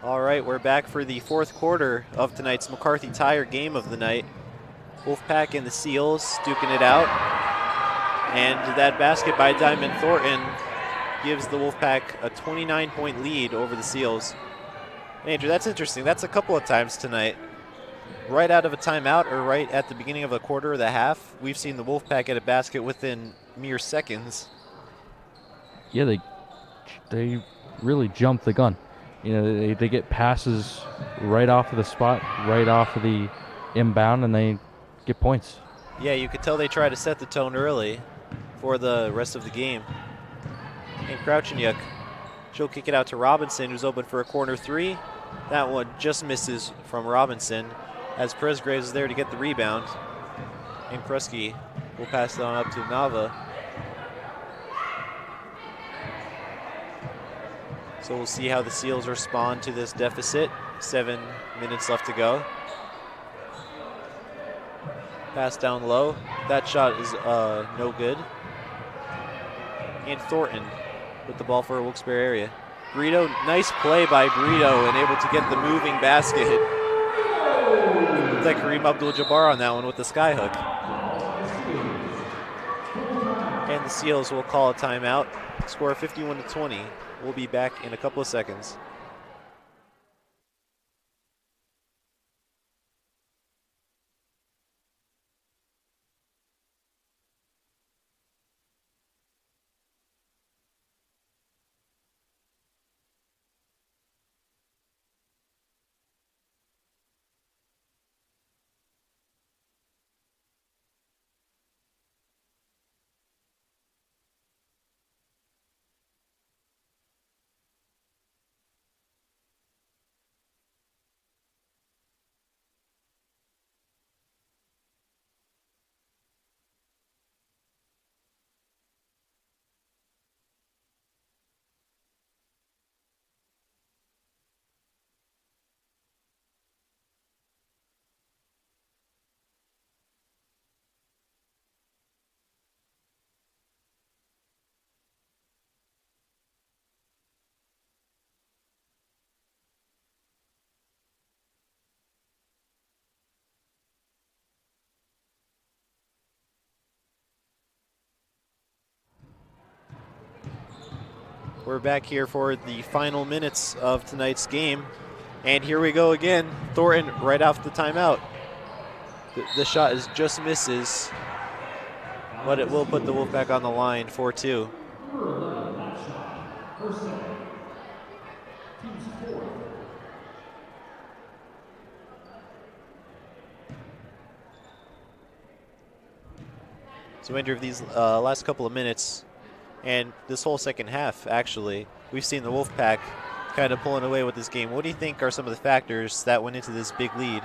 All right, we're back for the fourth quarter of tonight's McCarthy Tire game of the night. Wolfpack and the Seals duking it out. And that basket by Diamond Thornton gives the Wolfpack a 29-point lead over the Seals. Andrew, that's interesting. That's a couple of times tonight. Right out of a timeout or right at the beginning of a quarter or the half, we've seen the Wolfpack get a basket within mere seconds. Yeah, they really jump the gun. You know, they get passes right off of the spot, right off of the inbound, and they get points. Yeah, you could tell they try to set the tone early for the rest of the game. And Crouchenyuk, she'll kick it out to Robinson, who's open for a corner three. That one just misses from Robinson, as Perez Graves is there to get the rebound. And Krusky will pass it on up to Nava. So we'll see how the Seals respond to this deficit. 7 minutes left to go. Pass down low. That shot is no good. And Thornton with the ball for Wilkes-Barre area. Brito, nice play by Brito and able to get the moving basket. Looked like Kareem Abdul-Jabbar on that one with the sky hook. And the Seals will call a timeout. Score 51-20. We'll be back in a couple of seconds. We're back here for the final minutes of tonight's game. And here we go again. Thornton right off the timeout. The shot is just misses, but it will put the Wolfpack on the line 4-2. So Andrew, of these last couple of minutes, and this whole second half, actually, we've seen the Wolfpack kind of pulling away with this game. What do you think are some of the factors that went into this big lead?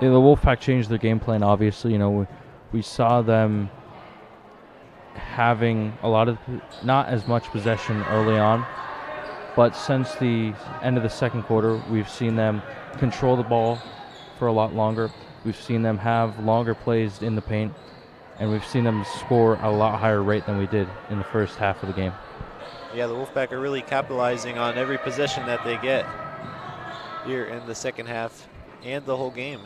Yeah, the Wolfpack changed their game plan, obviously. You know, we saw them having a lot of, not as much possession early on, but since the end of the second quarter, we've seen them control the ball for a lot longer. We've seen them have longer plays in the paint, and we've seen them score a lot higher rate than we did in the first half of the game. Yeah, the Wolfpack are really capitalizing on every possession that they get here in the second half and the whole game.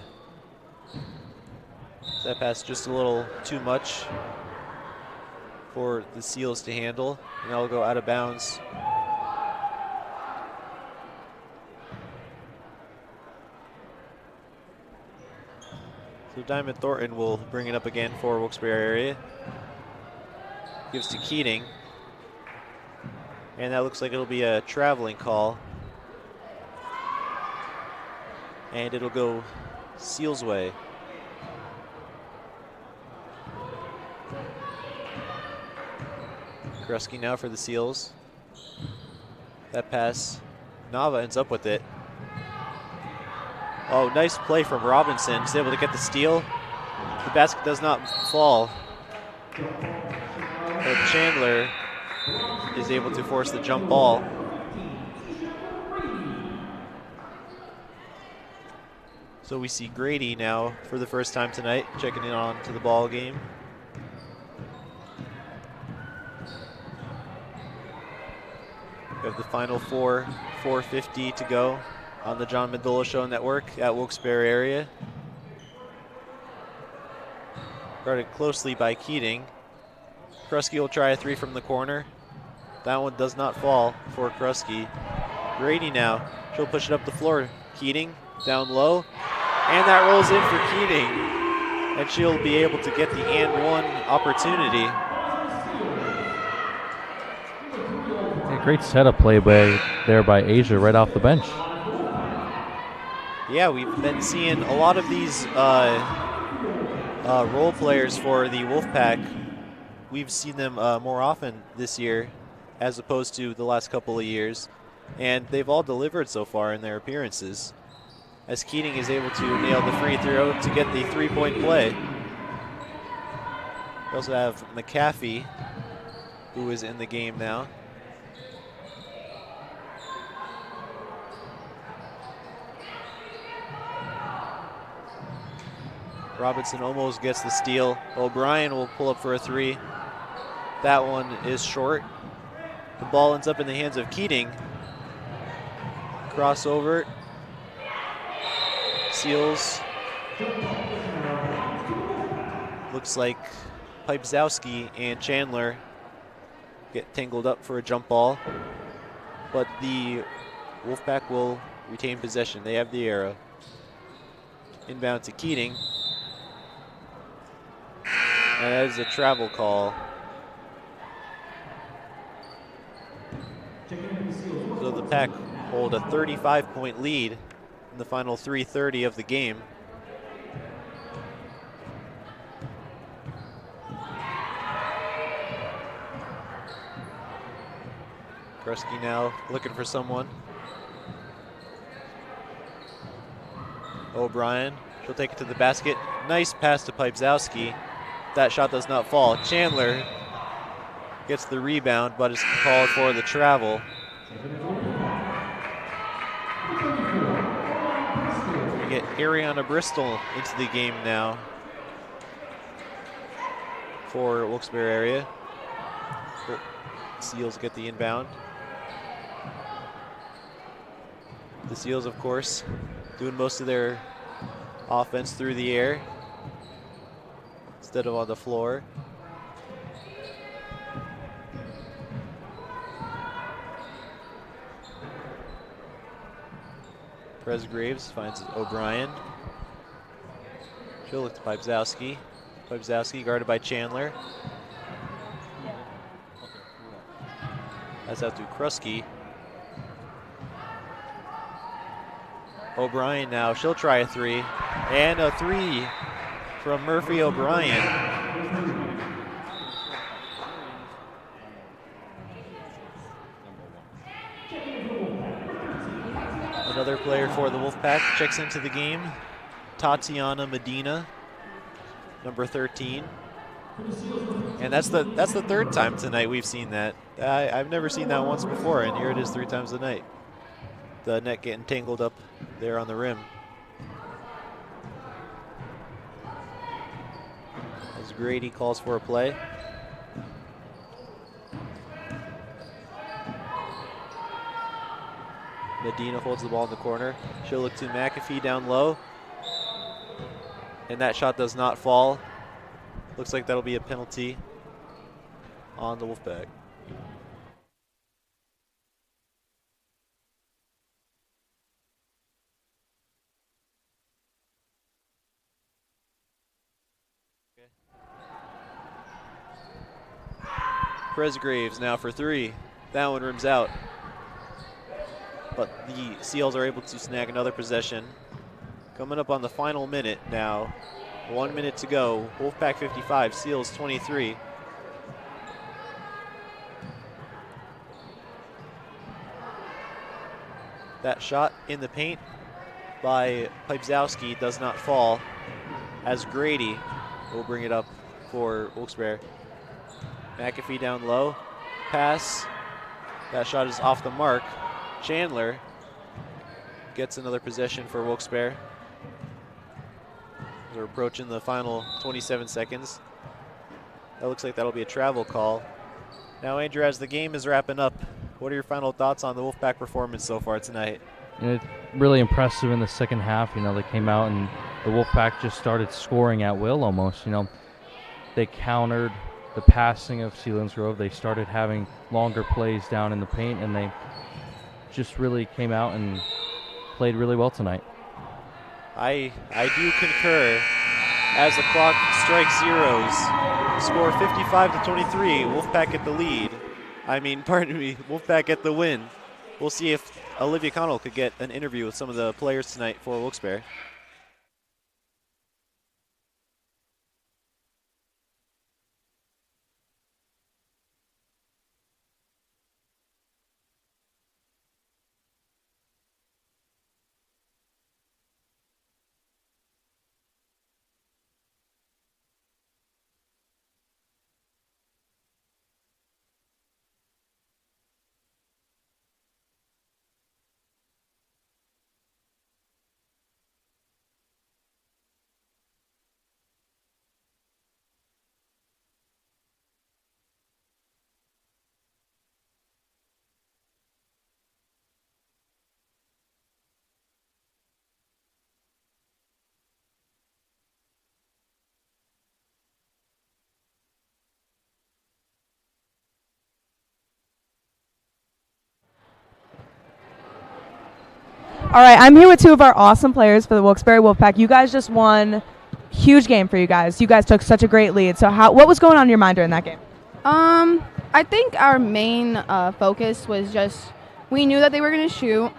That pass just a little too much for the Seals to handle, and that'll go out of bounds. So Diamond Thornton will bring it up again for Wilkes-Barre area. Gives to Keating. And that looks like it'll be a traveling call. And it'll go Seals' way. Krusky now for the Seals. That pass, Nava ends up with it. Oh, nice play from Robinson. He's able to get the steal. The basket does not fall. But Chandler is able to force the jump ball. So we see Grady now for the first time tonight, checking in on to the ball game. have the final 4:50 to go on the John Mendola Show Network at Wilkes-Barre area. Guarded closely by Keating. Krusky will try a three from the corner. That one does not fall for Krusky. Grady now, she'll push it up the floor. Keating down low, and that rolls in for Keating. And she'll be able to get the and one opportunity. Yeah, great setup play there by Asia right off the bench. Yeah, we've been seeing a lot of these role players for the Wolfpack. We've seen them more often this year as opposed to the last couple of years. And they've all delivered so far in their appearances, as Keating is able to nail the free throw to get the three-point play. We also have McAfee, who is in the game now. Robinson almost gets the steal. O'Brien will pull up for a three. That one is short. The ball ends up in the hands of Keating. Crossover. Seals. Looks like Pipezowski and Chandler get tangled up for a jump ball, but the Wolfpack will retain possession. They have the arrow. Inbound to Keating. And that is a travel call. So the Pack hold a 35-point lead in the final 3:30 of the game. Krusky now looking for someone. O'Brien, she'll take it to the basket. Nice pass to Pipezowski. That shot does not fall. Chandler gets the rebound, but is called for the travel. We get Ariana Bristol into the game now for Wilkes-Barre area. Seals get the inbound. The Seals, of course, doing most of their offense through the air instead of on the floor. Graves finds O'Brien. She'll look to Pipezowski. Pipezowski guarded by Chandler. That's out to Krusky. O'Brien now, she'll try a three. And a three from Murphy O'Brien. Another player for the Wolfpack checks into the game. Tatiana Medina, number 13. And that's the third time tonight we've seen that. I've never seen that once before, and here it is 3 times tonight. The net getting tangled up there on the rim. As Grady calls for a play. Medina holds the ball in the corner. She'll look to McAfee down low. And that shot does not fall. Looks like that'll be a penalty on the Wolfpack. Graves now for three. That one rims out. But the Seals are able to snag another possession. Coming up on the final minute now. 1 minute to go. Wolfpack 55, Seals 23. That shot in the paint by Pipezowski does not fall, as Grady will bring it up for Wilkes-Barre. McAfee down low. Pass. That shot is off the mark. Chandler gets another possession for Wilkes-Barre. We're approaching the final 27 seconds. That looks like that'll be a travel call. Now, Andrew, as the game is wrapping up, What are your final thoughts on the Wolfpack performance so far tonight? And it's really impressive in the second half. They came out and the Wolfpack just started scoring at will almost. They countered the passing of Selinsgrove. They started having longer plays down in the paint, and they just really came out and played really well tonight. I do concur. As the clock strikes zeros, score 55-23, Wolfpack get the lead. Wolfpack get the win. We'll see if Olivia Connell could get an interview with some of the players tonight for Wilkes-Barre. All right, I'm here with two of our awesome players for the Wilkes-Barre Wolfpack. You guys just won. Huge game for you guys. You guys took such a great lead. So what was going on in your mind during that game? I think our main focus was just we knew that they were going to shoot.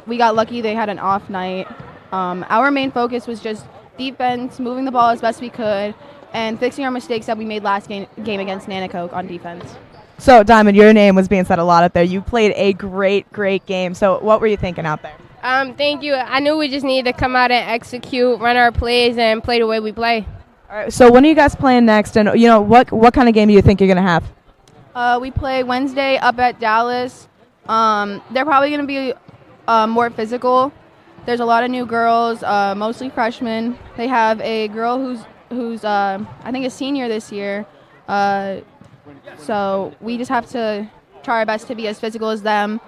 We got lucky they had an off night. Our main focus was just defense, moving the ball as best we could, and fixing our mistakes that we made last game against Nanacoke on defense. So, Diamond, your name was being said a lot out there. You played a great game. So what were you thinking out there? Thank you. I knew we just needed to come out and execute, run our plays, and play the way we play. All right, so when are you guys playing next? And, what kind of game do you think you're going to have? We play Wednesday up at Dallas. They're probably going to be more physical. There's a lot of new girls, mostly freshmen. They have a girl who's I think a senior this year. So we just have to try our best to be as physical as them,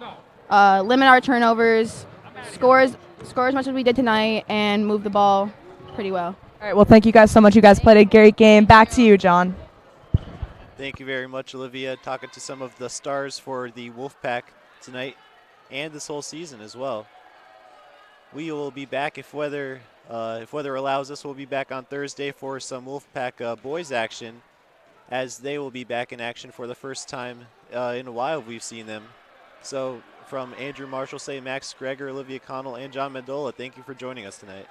limit our turnovers, score as much as we did tonight, and move the ball pretty well. All right, well, thank you guys so much. You guys played a great game. Back to you, John. Thank you very much, Olivia. Talking to some of the stars for the Wolfpack tonight and this whole season as well. We will be back if weather allows us. We'll be back on Thursday for some Wolfpack boys action, as they will be back in action for the first time in a while we've seen them. So from Andrew Marshall, Max Greger, Olivia Connell, and John Mendola, thank you for joining us tonight.